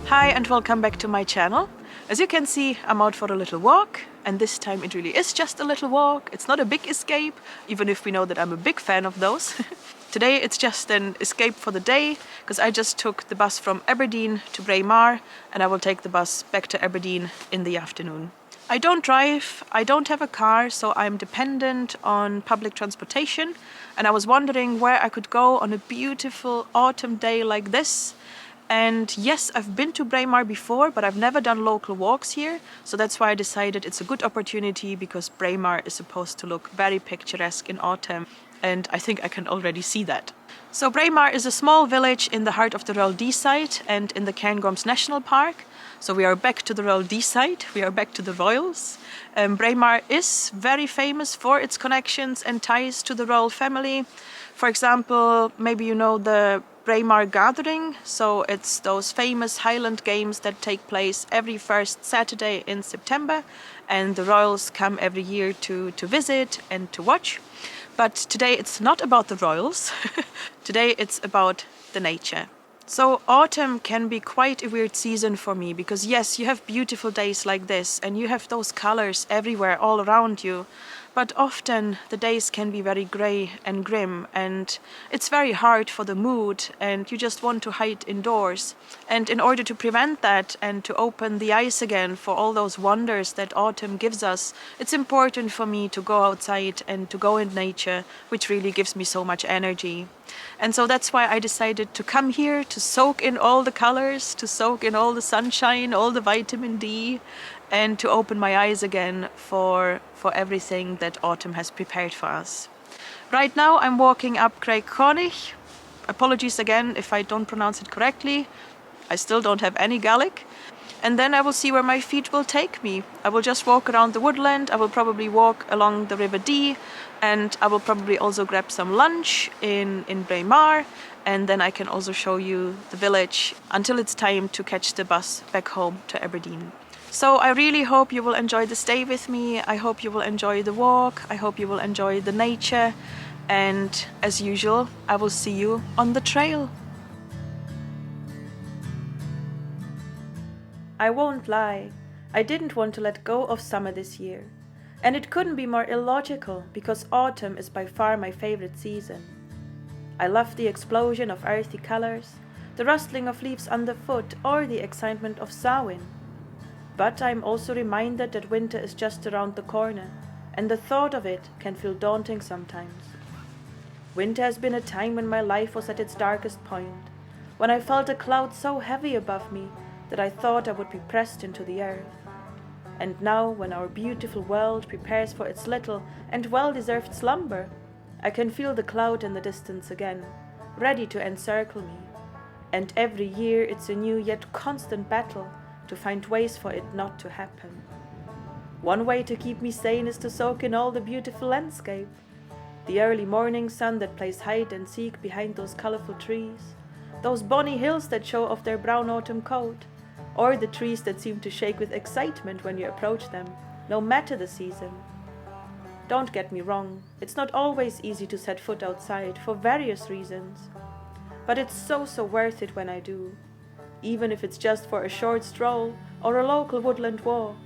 Hi and welcome back to my channel. As you can see, I'm out for a little walk, and this time it really is just a little walk. It's not a big escape, even if we know that I'm a big fan of those. Today it's just an escape for the day, because I just took the bus from Aberdeen to Braemar, and I will take the bus back to Aberdeen in the afternoon. I don't drive, I don't have a car, so I'm dependent on public transportation, and I was wondering where I could go on a beautiful autumn day like this. And yes, I've been to Braemar before, but I've never done local walks here, so that's why I decided it's a good opportunity, because Braemar is supposed to look very picturesque in autumn, and I think I can already see that. So Braemar is a small village in the heart of the Royal Deeside and in the Cairngorms National Park. So we are back to the Royal Deeside, we are back to the Royals. Braemar is very famous for its connections and ties to the royal family. For example, maybe you know the Braemar Gathering, so it's those famous Highland games that take place every first Saturday in September, and the royals come every year to visit and to watch. But today it's not about the royals, today it's about the nature. So autumn can be quite a weird season for me, because yes, you have beautiful days like this and you have those colors everywhere all around you, but often the days can be very grey and grim, and it's very hard for the mood and you just want to hide indoors. And in order to prevent that and to open the eyes again for all those wonders that autumn gives us, it's important for me to go outside and to go in nature, which really gives me so much energy. And so that's why I decided to come here to soak in all the colors, to soak in all the sunshine, all the vitamin D, and to open my eyes again for everything that autumn has prepared for us. Right now I'm walking up Cairngorms. Apologies again if I don't pronounce it correctly. I still don't have any Gaelic. And then I will see where my feet will take me. I will just walk around the woodland, I will probably walk along the River Dee, and I will probably also grab some lunch in Braemar, and then I can also show you the village until it's time to catch the bus back home to Aberdeen. So I really hope you will enjoy the stay with me, I hope you will enjoy the walk, I hope you will enjoy the nature, and as usual, I will see you on the trail. I won't lie, I didn't want to let go of summer this year. And it couldn't be more illogical, because autumn is by far my favorite season. I love the explosion of earthy colors, the rustling of leaves underfoot, or the excitement of Samhain. But I'm also reminded that winter is just around the corner, and the thought of it can feel daunting sometimes. Winter has been a time when my life was at its darkest point, when I felt a cloud so heavy above me that I thought I would be pressed into the earth. And now, when our beautiful world prepares for its little and well-deserved slumber, I can feel the cloud in the distance again, ready to encircle me. And every year it's a new yet constant battle to find ways for it not to happen. One way to keep me sane is to soak in all the beautiful landscape. The early morning sun that plays hide and seek behind those colorful trees, those bonny hills that show off their brown autumn coat, or the trees that seem to shake with excitement when you approach them, no matter the season. Don't get me wrong, it's not always easy to set foot outside for various reasons, but it's so worth it when I do, even if it's just for a short stroll or a local woodland walk.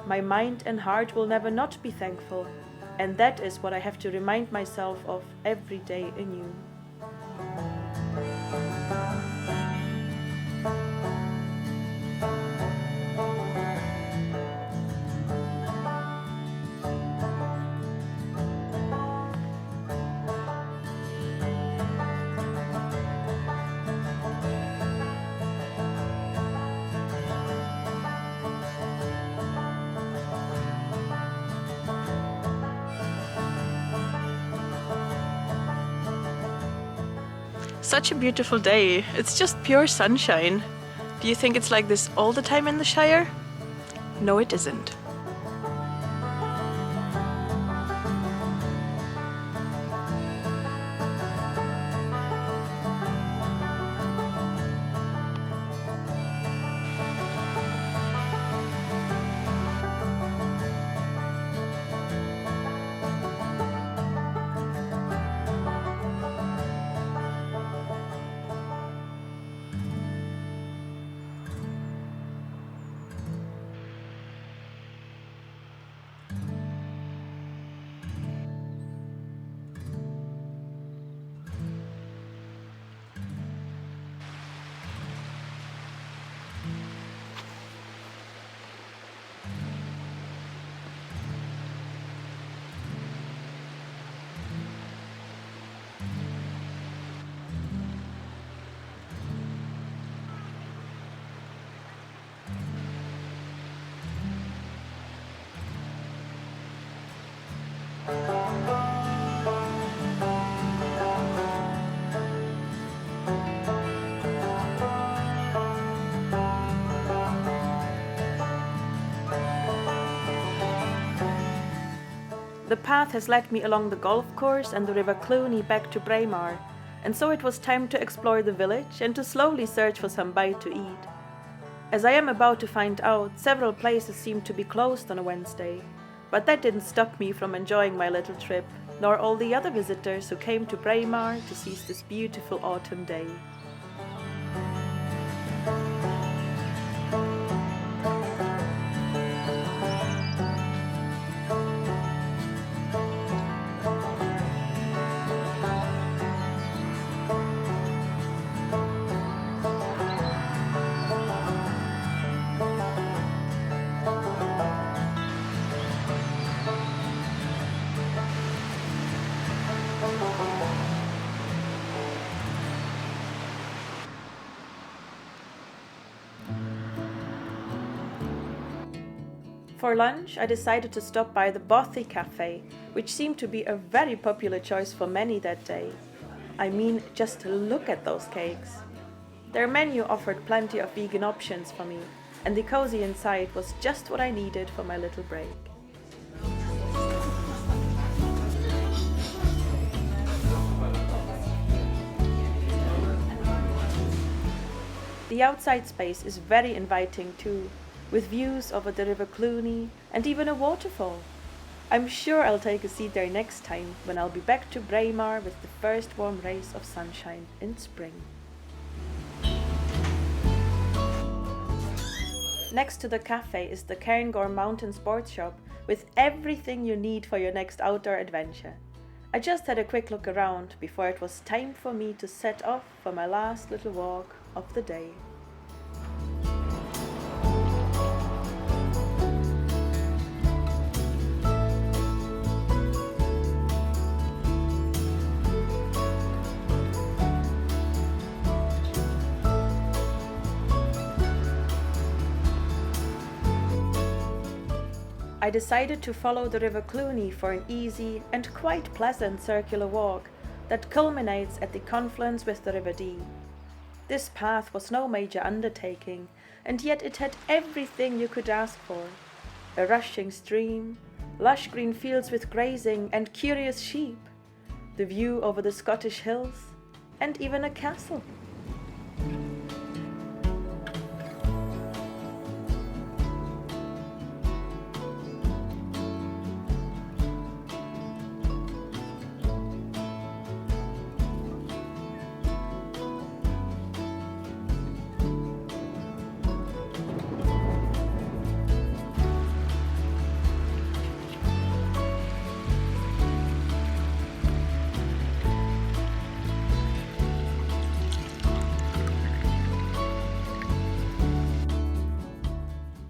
My mind and heart will never not be thankful, and that is what I have to remind myself of every day anew. Such a beautiful day, it's just pure sunshine. Do you think it's like this all the time in the Shire? No, it isn't. The path has led me along the golf course and the River Cluny back to Braemar, and so it was time to explore the village and to slowly search for some bite to eat. As I am about to find out, several places seem to be closed on a Wednesday, but that didn't stop me from enjoying my little trip, nor all the other visitors who came to Braemar to seize this beautiful autumn day. For lunch, I decided to stop by the Bothy Cafe, which seemed to be a very popular choice for many that day. I mean, just look at those cakes. Their menu offered plenty of vegan options for me, and the cozy inside was just what I needed for my little break. The outside space is very inviting too, with views over the River Cluny and even a waterfall. I'm sure I'll take a seat there next time when I'll be back to Braemar with the first warm rays of sunshine in spring. Next to the cafe is the Cairngorms Mountain Sports Shop with everything you need for your next outdoor adventure. I just had a quick look around before it was time for me to set off for my last little walk of the day. I decided to follow the River Cluny for an easy and quite pleasant circular walk that culminates at the confluence with the River Dee. This path was no major undertaking, and yet it had everything you could ask for. A rushing stream, lush green fields with grazing and curious sheep, the view over the Scottish hills, and even a castle.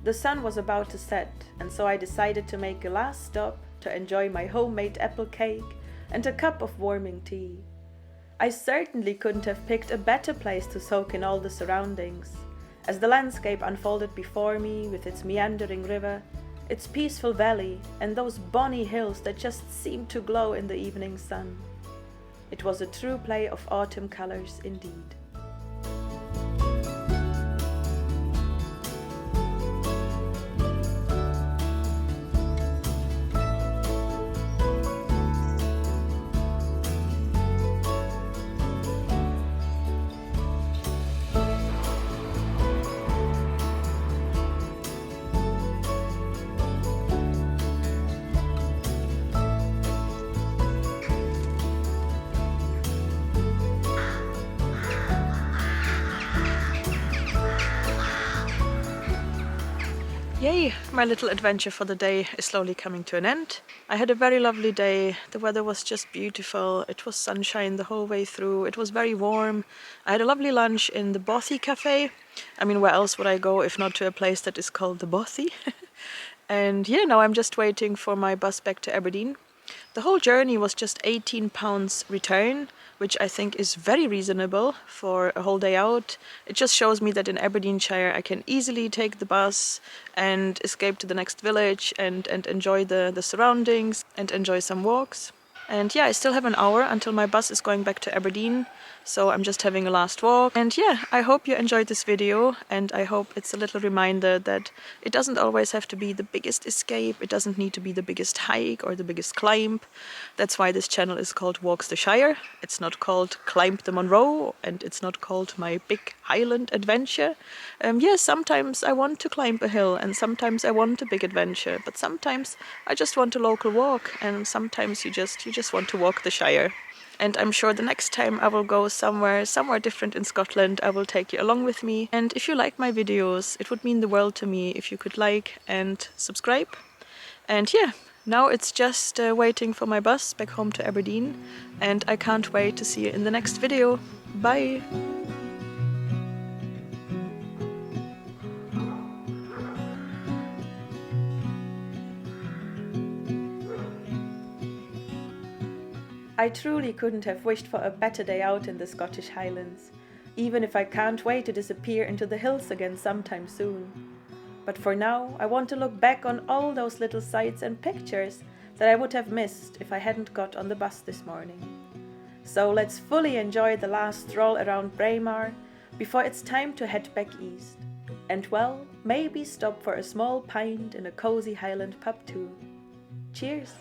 The sun was about to set, and so I decided to make a last stop to enjoy my homemade apple cake and a cup of warming tea. I certainly couldn't have picked a better place to soak in all the surroundings, as the landscape unfolded before me with its meandering river, its peaceful valley, and those bonny hills that just seemed to glow in the evening sun. It was a true play of autumn colors indeed. Yay! My little adventure for the day is slowly coming to an end. I had a very lovely day. The weather was just beautiful. It was sunshine the whole way through. It was very warm. I had a lovely lunch in the Bothy Cafe. I mean, where else would I go if not to a place that is called the Bothy? And yeah, now I'm just waiting for my bus back to Aberdeen. The whole journey was just £18 return, which I think is very reasonable for a whole day out. It just shows me that in Aberdeenshire I can easily take the bus and escape to the next village and enjoy the surroundings and enjoy some walks. And yeah, I still have an hour until my bus is going back to Aberdeen, so I'm just having a last walk. And yeah, I hope you enjoyed this video, and I hope it's a little reminder that it doesn't always have to be the biggest escape, it doesn't need to be the biggest hike or the biggest climb. That's why this channel is called Walks the Shire. It's not called Climb the Monroe, and it's not called My Big Highland Adventure. Yes, sometimes I want to climb a hill, and sometimes I want a big adventure, but sometimes I just want a local walk, and sometimes you just want to walk the Shire. And I'm sure the next time I will go somewhere different in Scotland, I will take you along with me. And if you like my videos, it would mean the world to me if you could like and subscribe. And yeah, now it's just waiting for my bus back home to Aberdeen, and I can't wait to see you in the next video. Bye! I truly couldn't have wished for a better day out in the Scottish Highlands, even if I can't wait to disappear into the hills again sometime soon. But for now, I want to look back on all those little sights and pictures that I would have missed if I hadn't got on the bus this morning. So let's fully enjoy the last stroll around Braemar before it's time to head back east. And well, maybe stop for a small pint in a cozy Highland pub too. Cheers!